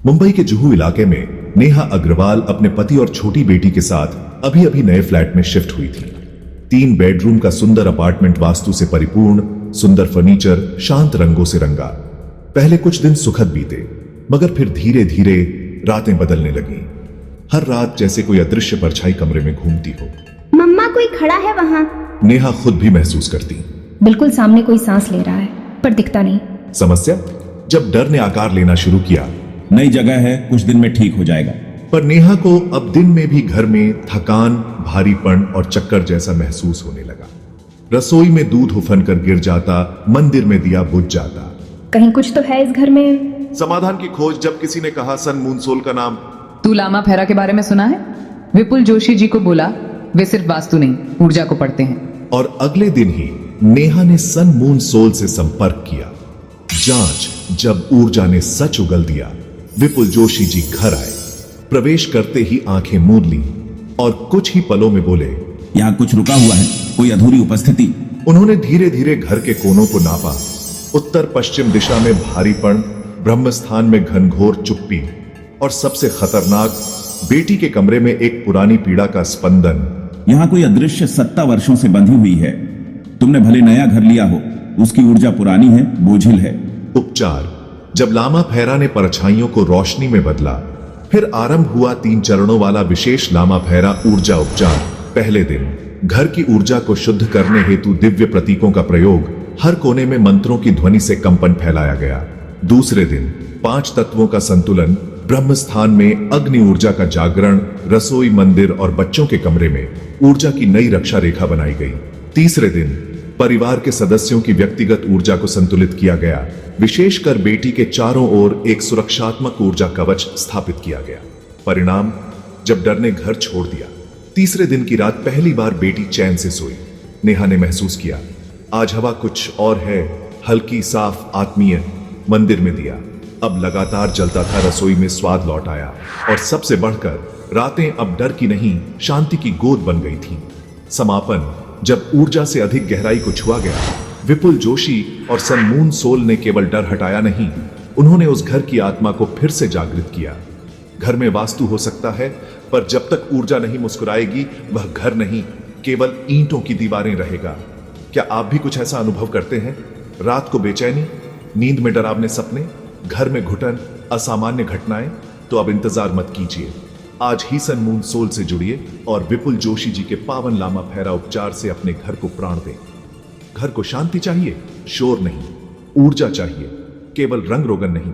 मुंबई के जुहू इलाके में नेहा अग्रवाल अपने पति और छोटी बेटी के साथ अभी अभी नए फ्लैट में शिफ्ट हुई थी। 3 बेडरूम का सुंदर अपार्टमेंट वास्तु से परिपूर्ण, सुंदर फर्नीचर, शांत रंगों से रंगा। पहले कुछ दिन सुखद बीते, मगर फिर धीरे धीरे रातें बदलने लगी। हर रात जैसे कोई अदृश्य परछाई कमरे में घूमती हो। मम्मा, कोई खड़ा है वहाँ। नेहा खुद भी महसूस करती। बिल्कुल सामने कोई सांस ले रहा है, पर दिखता नहीं। समस्या जब डर ने आकार लेना शुरू किया। नई जगह है, कुछ दिन में ठीक हो जाएगा। पर नेहा को अब दिन में भी घर में थकान, भारीपन और चक्कर जैसा महसूस होने लगा। रसोई में दूध उफन कर गिर जाता, मंदिर में दिया बुझ जाता। कहीं कुछ तो है इस घर में। समाधान की खोज जब किसी ने कहा सन मून सोल का नाम। तू लामा फेरा के बारे में सुना है? विपुल जोशी जी को बोला, वे सिर्फ वास्तु नहीं ऊर्जा को पढ़ते हैं। और अगले दिन ही नेहा ने सन मून सोल से संपर्क किया। जांच जब ऊर्जा ने सच उगल दिया। विपुल जोशी जी घर आए। प्रवेश करते ही आंखें मूंद ली और कुछ ही पलों में बोले, यहाँ कुछ रुका हुआ है, कोई अधूरी उपस्थिति। उन्होंने धीरे धीरे घर के कोनों को नापा। उत्तर पश्चिम दिशा में भारीपन, ब्रह्मस्थान में घनघोर चुप्पी और सबसे खतरनाक, बेटी के कमरे में एक पुरानी पीड़ा का स्पंदन। यहाँ कोई अदृश्य सत्ता वर्षों से बंधी हुई है। तुमने भले नया घर लिया हो, उसकी ऊर्जा पुरानी है, बोझिल है। उपचार जब लामा फेरा ने परछाइयों को रोशनी में बदला, फिर आरंभ हुआ 3 चरणों वाला विशेष लामा फेरा ऊर्जा उपचार। पहले दिन घर की ऊर्जा को शुद्ध करने हेतु दिव्य प्रतीकों का प्रयोग, हर कोने में मंत्रों की ध्वनि से कंपन फैलाया गया। दूसरे दिन 5 तत्वों का संतुलन, ब्रह्मस्थान में अग्नि ऊर्जा का जागरण, रसोई, मंदिर और बच्चों के कमरे में ऊर्जा की नई रक्षा रेखा बनाई गई। तीसरे दिन परिवार के सदस्यों की व्यक्तिगत ऊर्जा को संतुलित किया गया, विशेषकर बेटी के चारों ओर एक सुरक्षात्मक ऊर्जा कवच स्थापित किया गया। परिणाम जब डर ने घर छोड़ दिया। तीसरे दिन की रात पहली बार बेटी चैन से सोई। नेहा ने महसूस किया, आज हवा कुछ और है, हल्की, साफ, आत्मीय। मंदिर में दिया अब लगातार जलता था, रसोई में स्वाद लौट आया और सबसे बढ़कर रातें अब डर की नहीं, शांति की गोद बन गई थी। समापन जब ऊर्जा से अधिक गहराई को छुआ गया। विपुल जोशी और सन मून सोल ने केवल डर हटाया नहीं, उन्होंने उस घर की आत्मा को फिर से जागृत किया। घर में वास्तु हो सकता है, पर जब तक ऊर्जा नहीं मुस्कुराएगी, वह घर नहीं, केवल ईंटों की दीवारें रहेगा। क्या आप भी कुछ ऐसा अनुभव करते हैं? रात को बेचैनी, नींद में डरावने सपने, घर में घुटन, असामान्य घटनाएं? तो अब इंतजार मत कीजिए, आज ही सन मून सोल से जुड़िए और विपुल जोशी जी के पावन लामा फेरा उपचार से अपने घर को प्राण दें। घर को शांति चाहिए, शोर नहीं, ऊर्जा चाहिए, केवल रंग रोगन नहीं।